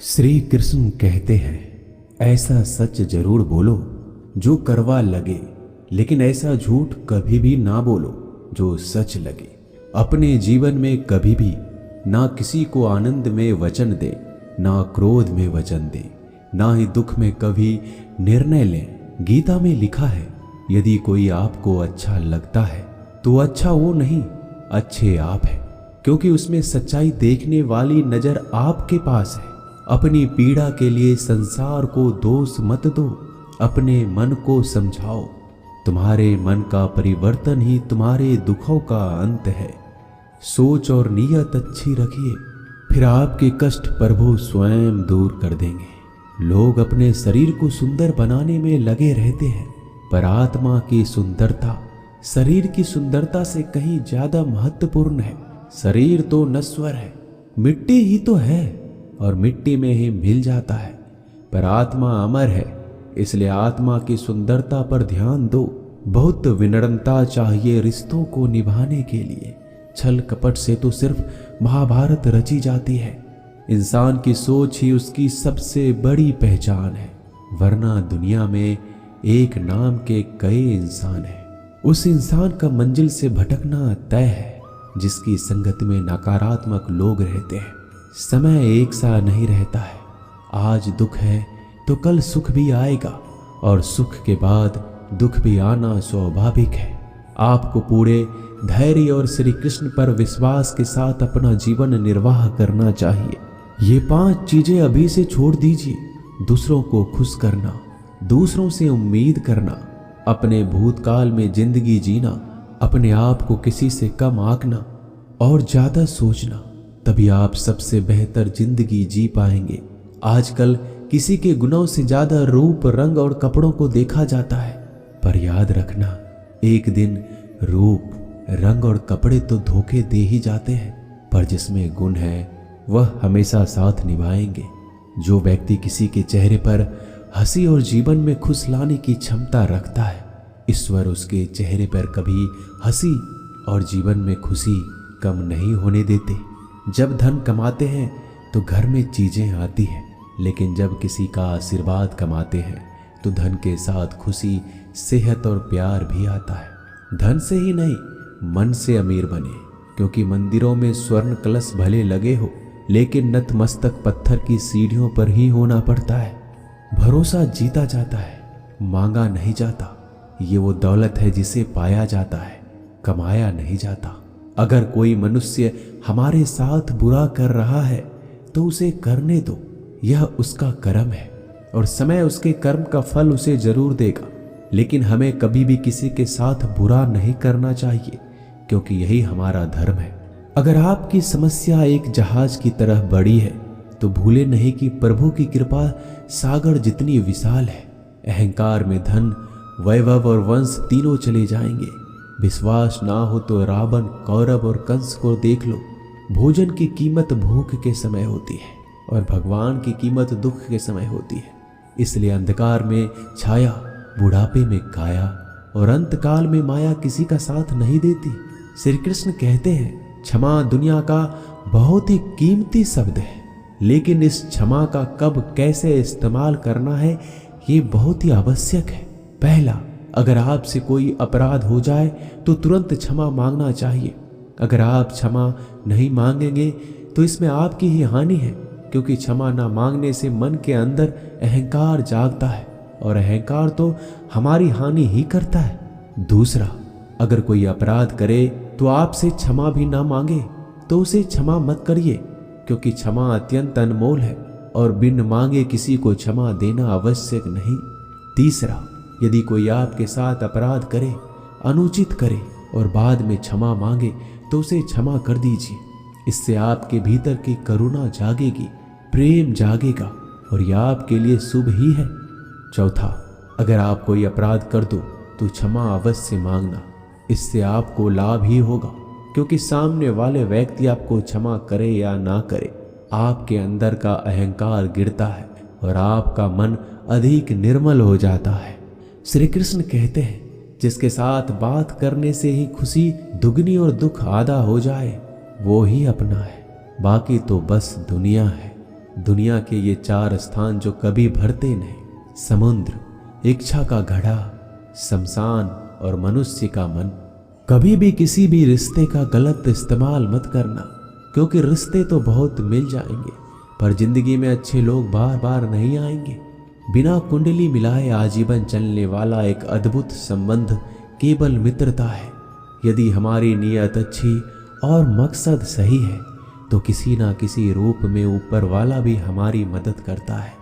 श्री कृष्ण कहते हैं, ऐसा सच जरूर बोलो जो करवा लगे, लेकिन ऐसा झूठ कभी भी ना बोलो जो सच लगे। अपने जीवन में कभी भी ना किसी को आनंद में वचन दे, ना क्रोध में वचन दे, ना ही दुख में कभी निर्णय लें। गीता में लिखा है, यदि कोई आपको अच्छा लगता है तो अच्छा वो नहीं, अच्छे आप हैं, क्योंकि उसमें सच्चाई देखने वाली नजर आपके पास है। अपनी पीड़ा के लिए संसार को दोष मत दो, अपने मन को समझाओ। तुम्हारे मन का परिवर्तन ही तुम्हारे दुखों का अंत है। सोच और नीयत अच्छी रखिए, फिर आपके कष्ट प्रभु स्वयं दूर कर देंगे। लोग अपने शरीर को सुंदर बनाने में लगे रहते हैं, पर आत्मा की सुंदरता शरीर की सुंदरता से कहीं ज्यादा महत्वपूर्ण है। शरीर तो नश्वर है, मिट्टी ही तो है और मिट्टी में ही मिल जाता है, पर आत्मा अमर है, इसलिए आत्मा की सुंदरता पर ध्यान दो। बहुत विनम्रता चाहिए रिश्तों को निभाने के लिए। छल कपट से तो सिर्फ महाभारत रची जाती है। इंसान की सोच ही उसकी सबसे बड़ी पहचान है, वरना दुनिया में एक नाम के कई इंसान हैं। उस इंसान का मंजिल से भटकना तय है जिसकी संगत में नकारात्मक लोग रहते हैं। समय एक सा नहीं रहता है, आज दुख है तो कल सुख भी आएगा, और सुख के बाद दुख भी आना स्वाभाविक है। आपको पूरे धैर्य और श्री कृष्ण पर विश्वास के साथ अपना जीवन निर्वाह करना चाहिए। ये 5 चीजें अभी से छोड़ दीजिए। दूसरों को खुश करना, दूसरों से उम्मीद करना, अपने भूतकाल में जिंदगी जीना, अपने आप को किसी से कम आंकना और ज्यादा सोचना, तभी आप सबसे बेहतर जिंदगी जी पाएंगे। आजकल किसी के गुणों से ज्यादा रूप, रंग और कपड़ों को देखा जाता है, पर याद रखना, एक दिन रूप, रंग और कपड़े तो धोखे दे ही जाते हैं, पर जिसमें गुण है वह हमेशा साथ निभाएंगे। जो व्यक्ति किसी के चेहरे पर हंसी और जीवन में खुश लाने की क्षमता रखता है, ईश्वर उसके चेहरे पर कभी हंसी और जीवन में खुशी कम नहीं होने देते। जब धन कमाते हैं तो घर में चीजें आती हैं, लेकिन जब किसी का आशीर्वाद कमाते हैं तो धन के साथ खुशी, सेहत और प्यार भी आता है। धन से ही नहीं, मन से अमीर बने, क्योंकि मंदिरों में स्वर्ण कलश भले लगे हो, लेकिन नतमस्तक पत्थर की सीढ़ियों पर ही होना पड़ता है। भरोसा जीता जाता है, मांगा नहीं जाता। ये वो दौलत है जिसे पाया जाता है, कमाया नहीं जाता। अगर कोई मनुष्य हमारे साथ बुरा कर रहा है तो उसे करने दो, यह उसका कर्म है और समय उसके कर्म का फल उसे जरूर देगा। लेकिन हमें कभी भी किसी के साथ बुरा नहीं करना चाहिए, क्योंकि यही हमारा धर्म है। अगर आपकी समस्या एक जहाज की तरह बड़ी है तो भूले नहीं कि प्रभु की कृपा सागर जितनी विशाल है। अहंकार में धन, वैभव और वंश तीनों चले जाएंगे। विश्वास ना हो तो रावण, कौरव और कंस को देख लो। भोजन की कीमत भूख के समय होती है और भगवान की कीमत दुख के समय होती है। इसलिए अंधकार में छाया, बुढ़ापे में काया और अंतकाल में माया किसी का साथ नहीं देती। श्री कृष्ण कहते हैं, क्षमा दुनिया का बहुत ही कीमती शब्द है, लेकिन इस क्षमा का कब कैसे इस्तेमाल करना है ये बहुत ही आवश्यक है। पहला, अगर आपसे कोई अपराध हो जाए तो तुरंत क्षमा मांगना चाहिए। अगर आप क्षमा नहीं मांगेंगे तो इसमें आपकी ही हानि है, क्योंकि क्षमा ना मांगने से मन के अंदर अहंकार जागता है और अहंकार तो हमारी हानि ही करता है। दूसरा, अगर कोई अपराध करे तो आपसे क्षमा भी ना मांगे तो उसे क्षमा मत करिए, क्योंकि क्षमा अत्यंत अनमोल है और बिन मांगे किसी को क्षमा देना आवश्यक नहीं। तीसरा, यदि कोई आपके साथ अपराध करे, अनुचित करे और बाद में क्षमा मांगे तो उसे क्षमा कर दीजिए। इससे आपके भीतर की करुणा जागेगी, प्रेम जागेगा और यह आपके लिए शुभ ही है। चौथा, अगर आप कोई अपराध कर दो तो क्षमा अवश्य मांगना, इससे आपको लाभ ही होगा, क्योंकि सामने वाले व्यक्ति आपको क्षमा करे या ना करे, आपके अंदर का अहंकार गिरता है और आपका मन अधिक निर्मल हो जाता है। श्री कृष्ण कहते हैं, जिसके साथ बात करने से ही खुशी दुगनी और दुख आधा हो जाए वो ही अपना है, बाकी तो बस दुनिया है। दुनिया के ये 4 स्थान जो कभी भरते नहीं, समुद्र, इच्छा का घड़ा, शमशान और मनुष्य का मन। कभी भी किसी भी रिश्ते का गलत इस्तेमाल मत करना, क्योंकि रिश्ते तो बहुत मिल जाएंगे पर जिंदगी में अच्छे लोग बार बार नहीं आएंगे। बिना कुंडली मिलाए आजीवन चलने वाला एक अद्भुत संबंध केवल मित्रता है। यदि हमारी नीयत अच्छी और मकसद सही है तो किसी ना किसी रूप में ऊपर वाला भी हमारी मदद करता है।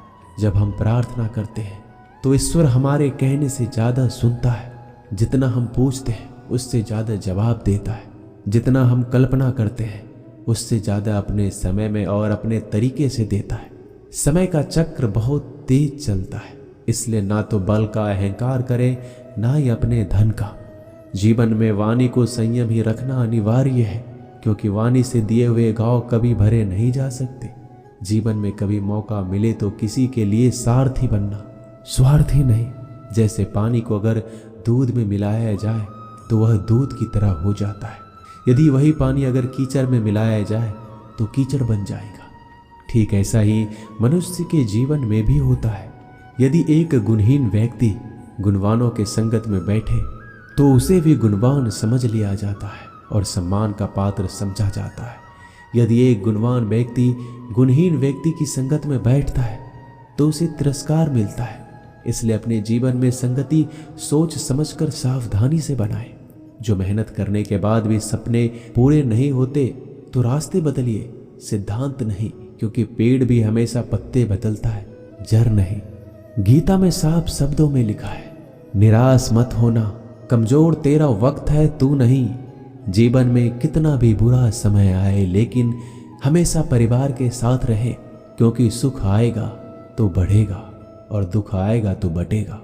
जब हम प्रार्थना करते हैं तो ईश्वर हमारे कहने से ज़्यादा सुनता है। जितना हम पूछते हैं उससे ज़्यादा जवाब देता है। जितना हम कल्पना करते हैं उससे ज़्यादा अपने समय में और अपने तरीके से देता है। समय का चक्र बहुत तेज चलता है, इसलिए ना तो बल का अहंकार करें ना ही अपने धन का। जीवन में वाणी को संयम ही रखना अनिवार्य है, क्योंकि वाणी से दिए हुए घाव कभी भरे नहीं जा सकते। जीवन में कभी मौका मिले तो किसी के लिए सारथी बनना, स्वार्थी नहीं। जैसे पानी को अगर दूध में मिलाया जाए तो वह दूध की तरह हो जाता है, यदि वही पानी अगर कीचड़ में मिलाया जाए तो कीचड़ बन जाएगा। ठीक ऐसा ही मनुष्य के जीवन में भी होता है। यदि एक गुणहीन व्यक्ति गुणवानों के संगत में बैठे तो उसे भी गुणवान समझ लिया जाता है और सम्मान का पात्र समझा जाता है। यदि एक गुणवान व्यक्ति गुणहीन व्यक्ति की संगत में बैठता है तो उसे तिरस्कार मिलता है। इसलिए अपने जीवन में संगति सोच समझकर सावधानी से बनाएं। जो मेहनत करने के बाद भी सपने पूरे नहीं होते तो रास्ते बदलिए, सिद्धांत नहीं, क्योंकि पेड़ भी हमेशा पत्ते बदलता है, जड़ नहीं। गीता में साफ शब्दों में लिखा है, निराश मत होना, कमजोर तेरा वक्त है तू नहीं। जीवन में कितना भी बुरा समय आए लेकिन हमेशा परिवार के साथ रहे, क्योंकि सुख आएगा तो बढ़ेगा और दुख आएगा तो बटेगा।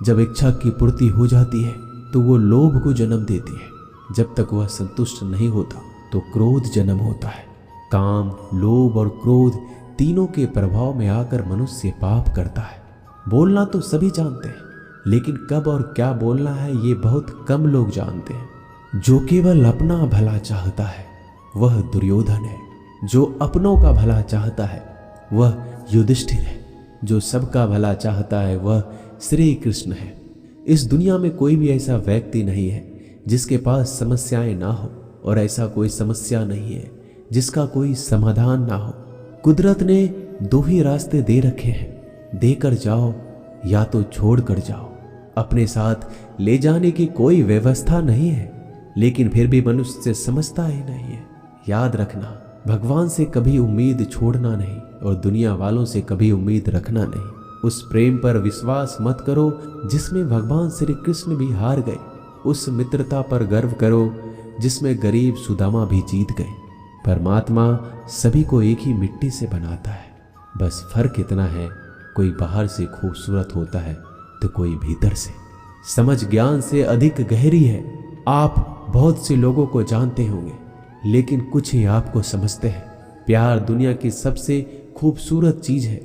जब इच्छा की पूर्ति हो जाती है तो वो लोभ को जन्म देती है। जब तक वह संतुष्ट नहीं होता तो क्रोध जन्म होता है। काम, लोभ और क्रोध तीनों के प्रभाव में आकर मनुष्य पाप करता है। बोलना तो सभी जानते हैं, लेकिन कब और क्या बोलना है ये बहुत कम लोग जानते हैं। जो केवल अपना भला चाहता है वह दुर्योधन है, जो अपनों का भला चाहता है वह युधिष्ठिर है, जो सबका भला चाहता है वह श्री कृष्ण है। इस दुनिया में कोई भी ऐसा व्यक्ति नहीं है जिसके पास समस्याएं ना हो, और ऐसा कोई समस्या नहीं है जिसका कोई समाधान ना हो। कुदरत ने 2 ही रास्ते दे रखे हैं, देकर जाओ या तो छोड़ कर जाओ। अपने साथ ले जाने की कोई व्यवस्था नहीं है, लेकिन फिर भी मनुष्य समझता ही नहीं है। याद रखना, भगवान से कभी उम्मीद छोड़ना नहीं और दुनिया वालों से कभी उम्मीद रखना नहीं। उस प्रेम पर विश्वास मत करो जिसमें भगवान श्री कृष्ण भी हार गए। उस मित्रता पर गर्व करो जिसमें गरीब सुदामा भी जीत गए। परमात्मा सभी को एक ही मिट्टी से बनाता है, बस फर्क इतना है, कोई बाहर से खूबसूरत होता है तो कोई भीतर से। समझ ज्ञान से अधिक गहरी है। आप बहुत से लोगों को जानते होंगे, लेकिन कुछ ही आपको समझते हैं। प्यार दुनिया की सबसे खूबसूरत चीज है,